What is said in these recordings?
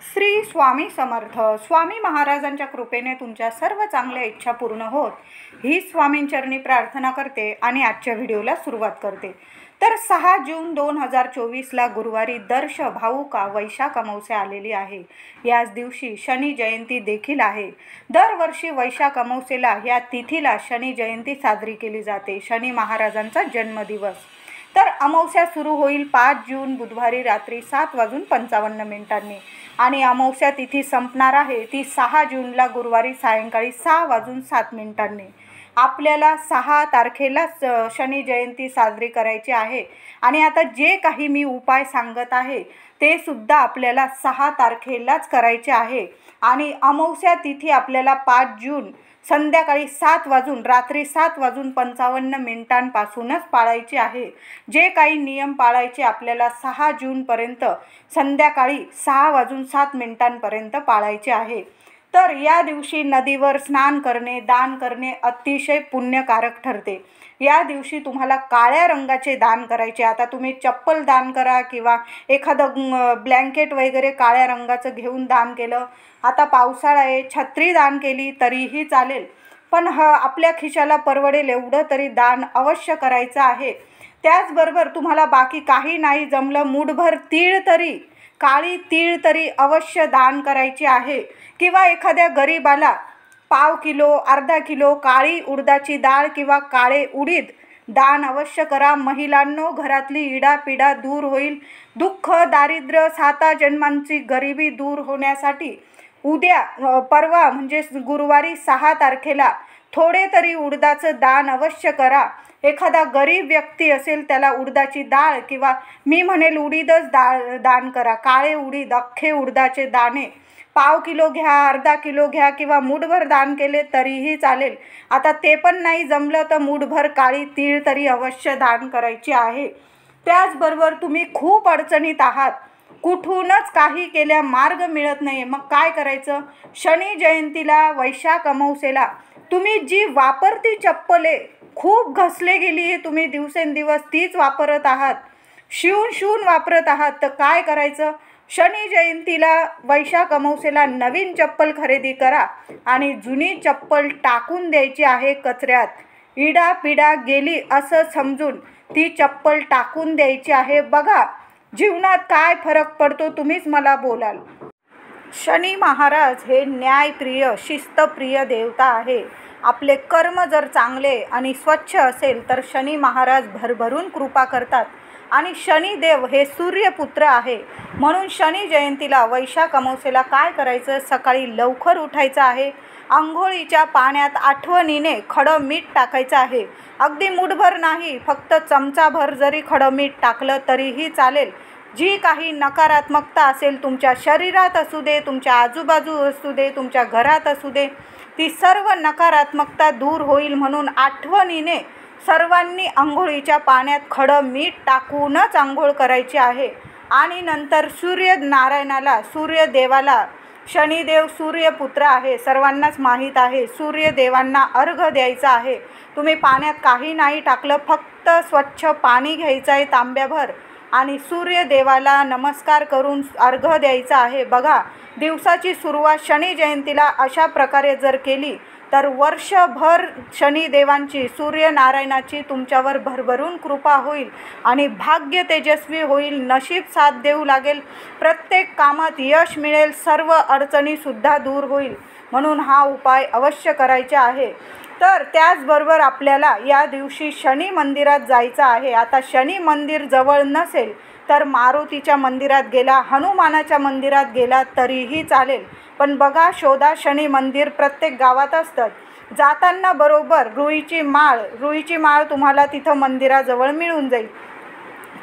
श्री स्वामी समर्थ. स्वामी महाराजांच्या कृपेने तुमच्या सर्व चांगल्या इच्छा पूर्ण होत ही स्वामींचरणी प्रार्थना करते आणि आजच्या व्हिडिओला सुरुवात करते. तर 6 जून 2024ला गुरुवारी दर्श भाऊका वैशाख अमावस्या आलेली आहे. याच दिवशी शनी जयंती देखील आहे. दरवर्षी वैशाख अमावस्येला या तिथीला शनी जयंती साजरी केली जाते. शनी महाराजांचा जन्मदिवस. तर अमावस्या सुरू होईल 5 जून बुधवारी रात्री 7:55 आणि अमावस्या तिथी संपणार आहे ती 6 जूनला गुरुवारी सायंकाळी 6:07. आपल्याला 6 तारखेला शनी जयंती साजरी करायची आहे आणि आता जे काही मी उपाय सांगत आहे ते सुद्धा आपल्याला 6 तारखेलाच करायचे आहे. आणि अमावस्या तिथी आपल्याला 5 जून संध्याकाळी 7 वाजून रात्री 7:55 पाळायची आहे. जे काही नियम पाळायचे आपल्याला 6 जूनपर्यंत संध्याकाळी 6:07 पाळायचे आहे. तर या दिवशी नदीवर स्नान करणे, दान करणे अतिशय पुण्यकारक ठरते. या दिवशी तुम्हाला काळ्या रंगाचे दान करायचे. आता तुम्ही चप्पल दान करा किंवा एखादं ब्लँकेट वगैरे काळ्या रंगाचं घेऊन दान केलं. आता पावसाळा आहे, छत्री दान केली तरीही चालेल, पण आपल्या खिशाला परवडेल एवढं तरी दान अवश्य करायचं आहे. त्याचबरोबर तुम्हाला बाकी काही नाही जमलं, मूठभर तीळ तरी, काळी तीळ तरी अवश्य दान करायची आहे. किंवा एखाद्या गरीबाला पाव किलो, अर्धा किलो काळी उडदाची डाळ किंवा काळे उडीद दान अवश्य करा. महिलांनो, घरातली इडापिडा दूर होईल. दुःख, दारिद्र्य, 7 जन्मांची गरिबी दूर होण्यासाठी उद्या परवा म्हणजे गुरुवारी 6 तारखेला थोडे तरी उडदाचं दान अवश्य करा. एखादा गरीब व्यक्ती असेल त्याला उडदाची डाळ किंवा मी म्हणेल उडीदच दान करा. काळे उडीद, अख्खे उडदाचे दाणे पाव किलो घ्या, अर्धा किलो घ्या किंवा मूठभर दान केले तरीही चालेल. आता ते पण नाही जमलं तर मूठभर काळी तीळ तरी अवश्य दान करायची आहे. त्याचबरोबर तुम्ही खूप अडचणीत आहात, कुठूनच काही केल्या मार्ग मिळत नाही, मग काय करायचं? शनी जयंतीला वैशाख अमावस्येला तुम्ही जी वापरती चप्पले खूप घसले गेली आहे, तुम्ही दिवसेंदिवस तीच वापरत आहात, शिवून वापरत आहात, तर काय करायचं? शनी जयंतीला वैशाख अमावस्येला नवीन चप्पल खरेदी करा आणि जुनी चप्पल टाकून द्यायची आहे कचऱ्यात. इडापिडा गेली असं समजून ती चप्पल टाकून द्यायची आहे. बघा जीवनात काय फरक पडतो, तुम्हीच मला बोलाल. शनी महाराज हे न्यायप्रिय, शिस्तप्रिय देवता आहे. आपले कर्म जर चांगले आणि स्वच्छ असेल तर शनी महाराज भरभरून कृपा करतात. आणि शनिदेव हे सूर्यपुत्र आहे. म्हणून शनी जयंतीला वैशाख अमावस्येला काय करायचं? सकाळी लवकर उठायचं आहे. अंघोळीच्या पाण्यात आठवणीने खडं मीठ टाकायचं आहे. अगदी मूठभर नाही, फक्त चमचाभर जरी खडं मीठ टाकलं तरीही चालेल. जी काही नकारात्मकता असेल तुमच्या शरीरात असू दे, तुमच्या आजूबाजू असू दे, तुमच्या घरात असू दे, ती सर्व नकारात्मकता दूर होईल. म्हणून आठवणीने सर्वांनी अंघोळीच्या पाण्यात खडं मीठ टाकूनच अंघोळ करायची आहे. आणि नंतर सूर्यनारायणाला, सूर्यदेवाला, शनिदेव सूर्यपुत्र आहे, सर्वांनाच माहीत आहे, सूर्यदेवांना अर्घ्य द्यायचा आहे. तुम्ही पाण्यात काही नाही टाकलं, फक्त स्वच्छ पाणी घ्यायचं आहे तांब्याभर आणि सूर्यदेवाला नमस्कार करून अर्घ्य द्यायचा आहे. बघा, दिवसाची सुरुवात शनी जयंतीला अशा प्रकारे जर केली तर वर्षभर शनिदेवांची, सूर्यनारायणाची तुमच्यावर भरभरून कृपा होईल आणि भाग्य तेजस्वी होईल. नशीब साथ देऊ लागेल, प्रत्येक कामात यश मिळेल, सर्व अडचणीसुद्धा दूर होईल. म्हणून हा उपाय अवश्य करायचा आहे. तर त्याचबरोबर आपल्याला या दिवशी शनी मंदिरात जायचं आहे. आता शनी मंदिर जवळ नसेल तर मारुतीच्या मंदिरात गेला, हनुमानाच्या मंदिरात गेला तरीही चालेल. पण बघा, शोधा, शनी मंदिर प्रत्येक गावात असतात. जाताना बरोबर रुईची माळ तुम्हाला तिथं मंदिराजवळ मिळून जाईल.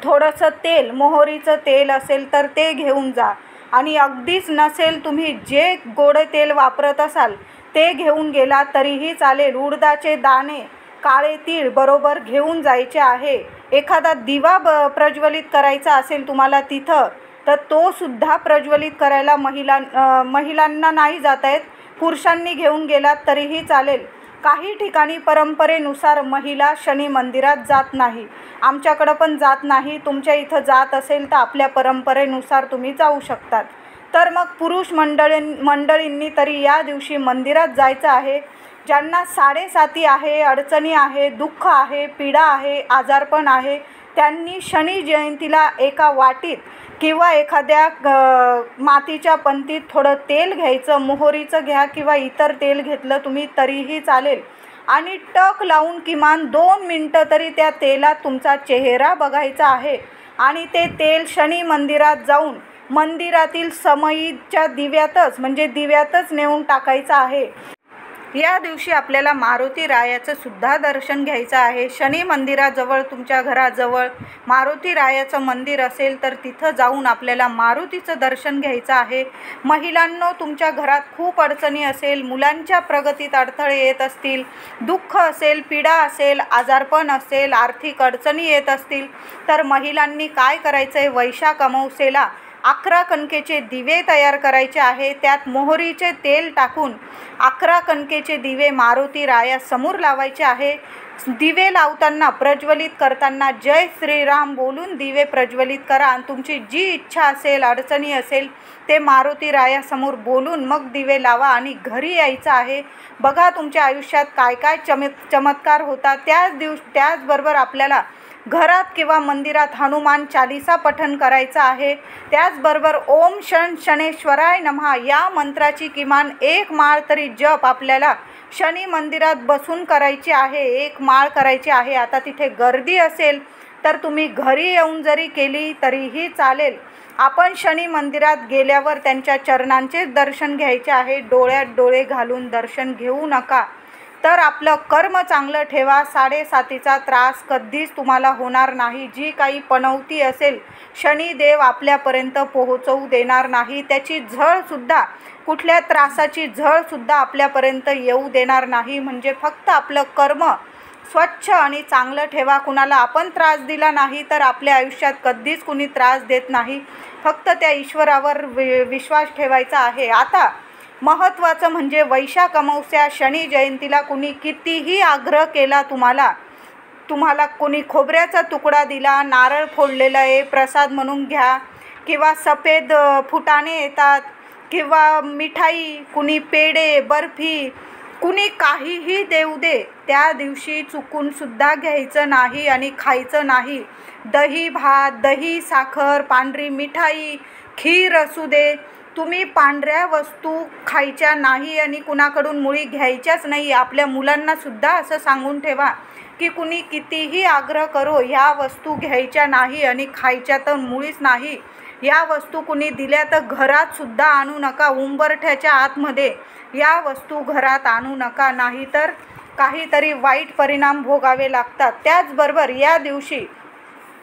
थोडंसं तेल, मोहरीचं तेल असेल तर ते घेऊन जा. आणि अगदीच नसेल, तुम्ही जे गोड तेल वापरत असाल ते घेऊन गेला तरीही चालेल. उडदाचे दाणे, काळे तीळ बरोबर घेऊन जायचे आहे. एखादा दिवा प्रज्वलित करायचा असेल तुम्हाला तिथं तर तो सुद्धा प्रज्वलित करायला महिलांना नाही जाता येत, पुरुषांनी घेऊन गेलात तरीही चालेल. काही ठिकाणी परंपरेनुसार महिला शनी मंदिरात जात नाही, आमच्याकडं पण जात नाही. तुमच्या इथं जात असेल तर आपल्या परंपरेनुसार तुम्ही जाऊ शकतात. तर मग पुरुष मंडळींनी तरी या दिवशी मंदिरात जायचं आहे. ज्यांना साडेसाती आहे, अडचणी आहे, दुःख आहे, पीडा आहे, आजारपण आहे, त्यांनी शनी जयंतीला एका वाटीत किंवा एखाद्या मातीच्या पंतीत थोडं तेल घ्यायचं. मोहरीचं घ्या किंवा इतर तेल घेतलं तुम्ही तरीही चालेल. आणि टक लावून किमान 2 मिनटं तरी त्या तेलात तुमचा चेहरा बघायचा आहे. आणि ते तेल शनी मंदिरात जाऊन मंदिरातील समईच्या दिव्यातच म्हणजे दिव्यातच नेऊन टाकायचं आहे. या दिवशी आपल्याला मारुती रायाचं सुद्धा दर्शन घ्यायचं आहे. शनी मंदिराजवळ तुमच्या घराजवळ मारुती रायाचं मंदिर असेल तर तिथं जाऊन आपल्याला मारुतीचं दर्शन घ्यायचं आहे. महिलांनो, तुमच्या घरात खूप अडचणी असेल, मुलांच्या प्रगतीत अडथळे येत असतील, दुःख असेल, पीडा असेल, आजारपण असेल, आर्थिक अडचणी येत असतील, तर महिलांनी काय करायचं आहे, वैशाख अमावस्येला 11 कणकेचे दिवे तयार करायचे आहे. त्यात मोहरीचे तेल टाकून 11 कणकेचे दिवे मारुती रायासमोर लावायचे आहे. दिवे लावताना प्रज्वलित करताना जय श्रीराम बोलून दिवे प्रज्वलित करा. आणि तुमची जी इच्छा असेल, अडचणी असेल ते मारुती रायासमोर बोलून मग दिवे लावा आणि घरी यायचं आहे. बघा तुमच्या आयुष्यात काय काय चमत्कार होतात. त्याचबरोबर आपल्याला घरात किंवा मंदिरात हनुमान चालीसा पठण करायचं आहे. त्याचबरोबर ओम शं शनेश्वराय नमः या मंत्राची किमान 1 माळ तरी जप आपल्याला शनी मंदिरात बसून करायची आहे. 1 माळ करायची आहे. आता तिथे गर्दी असेल तर तुम्ही घरी येऊन जरी केली तरीही चालेल. आपण शनी मंदिरात गेल्यावर त्यांच्या चरणांचे दर्शन घ्यायचे आहे. डोळ्यात डोळे घालून दर्शन घेऊ नका. तर आपलं कर्म चांगलं ठेवा. साडेसातीचा त्रास कधीच तुम्हाला होणार नाही. जी काही पनौती असेल शनिदेव आपल्यापर्यंत पोहोचवू देणार नाही. त्याची झळसुद्धा, कुठल्या त्रासाची झळसुद्धा आपल्यापर्यंत येऊ देणार नाही. म्हणजे फक्त आपलं कर्म स्वच्छ आणि चांगलं ठेवा. कुणाला आपण त्रास दिला नाही तर आपल्या आयुष्यात कधीच कुणी त्रास देत नाही. फक्त त्या ईश्वरावर विश्वास ठेवायचा आहे. आता महत्त्वाचं म्हणजे वैशाख अमावस्या शनी जयंतीला कुणी कितीही आग्रह केला, तुम्हाला कोणी खोबऱ्याचा तुकडा दिला, नारळ फोडलेला आहे प्रसाद म्हणून घ्या, किंवा सफेद फुटाणे येतात, किंवा मिठाई, कुणी पेढे, बर्फी, कुणी काहीही देऊ दे, त्या दिवशी चुकूनसुद्धा घ्यायचं नाही आणि खायचं नाही. दही भात, दही साखर, पांढरी मिठाई, खीर असू दे, तुम्ही पांढऱ्या वस्तू खायच्या नाही आणि कुणाकडून मुळी घ्यायच्याच नाही. आपल्या मुलांनासुद्धा असं सांगून ठेवा की कुणी कितीही आग्रह करो, ह्या वस्तू घ्यायच्या नाही आणि खायच्या तर मुळीच नाही. या वस्तू कुणी दिल्या तर घरातसुद्धा आणू नका. उंबरठ्याच्या आतमध्ये या वस्तू घरात आणू नका, नाहीतर काहीतरी वाईट परिणाम भोगावे लागतात. त्याचबरोबर या दिवशी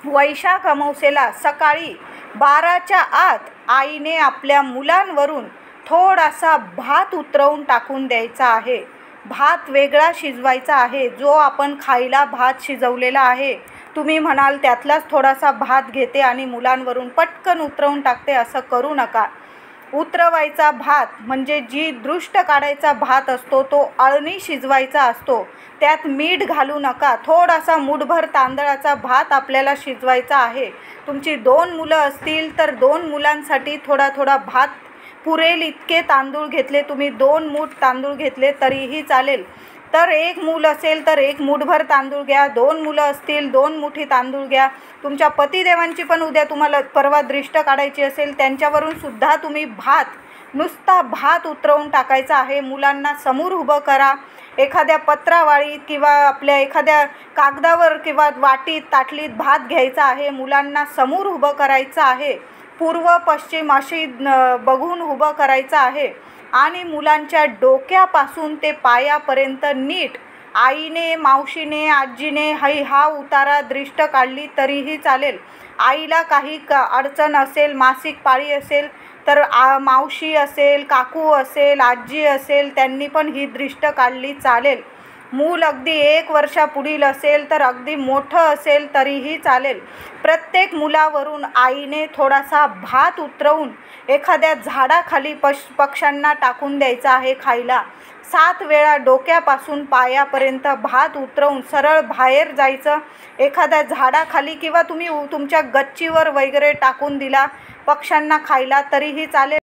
वैशाख अमावस्येला सकाळी 12च्या आत आईने आपल्या मुलांवरून थोडासा भात उतरवून टाकून द्यायचा आहे. भात वेगळा शिजवायचा आहे. जो आपण खायला भात शिजवलेला आहे, तुम्ही म्हणाल त्यातलाच थोडासा भात घेते आणि मुलांवरून पटकन उतरवून टाकते, असं करू नका. उतरवायचा भात म्हणजे जी दृष्ट काढायचा भात असतो तो अळणी शिजवायचा असतो. त्यात मीठ घालू नका. थोडासा मूठभर तांदळाचा भात आपल्याला शिजवायचा आहे. तुमची 2 मुलं असतील तर 2 मुलांसाठी थोडा थोडा भात पुरेल इतके तांदूळ घेतले, तुम्ही 2 मूठ तांदूळ घेतले तरीही चालेल. तर 1 मूल असेल तर 1 मूठभर तांदूळ घ्या. 2 मुलं असतील 2 मुठी तांदूळ घ्या. तुमच्या पतिदेवांची पण उद्या तुम्हाला परवा दृष्ट काढायची असेल त्यांच्यावरून सुद्धा तुम्ही नुसता भात उतरवून टाकायचा आहे. मुलांना समोर उभं करा. एखाद्या पत्रावाळीत किंवा आपल्या एखाद्या कागदावर किंवा वाटीत ताटलीत भात घ्यायचा आहे. मुलांना समोर उभं करायचं आहे. पूर्व पश्चिम अशी बघून उभं करायचं आहे. आणि मुलांच्या डोक्यापासून ते पायापर्यंत नीट आईने, मावशीने, आजीने हा उतारा दृष्ट काढली तरीही चालेल. आईला काही अडचण असेल, मासिक पाळी असेल तर मावशी असेल, काकू असेल, आजी असेल, त्यांनी पण ही दृष्ट काढली चालेल. मूल अगदी 1 वर्षापुढील असेल तर अगदी मोठं असेल तरीही चालेल. प्रत्येक मुलावरून आईने थोडासा भात उतरवून एखाद्या झाडाखाली पक्ष्यांना टाकून द्यायचा आहे खायला. 7 वेळा डोक्यापासून पायापर्यंत भात उतरवून सरळ बाहेर जायचं. एखाद्या झाडाखाली किंवा तुम्ही तुमच्या गच्चीवर वगैरे टाकून दिला पक्ष्यांना खायला तरीही चालेल.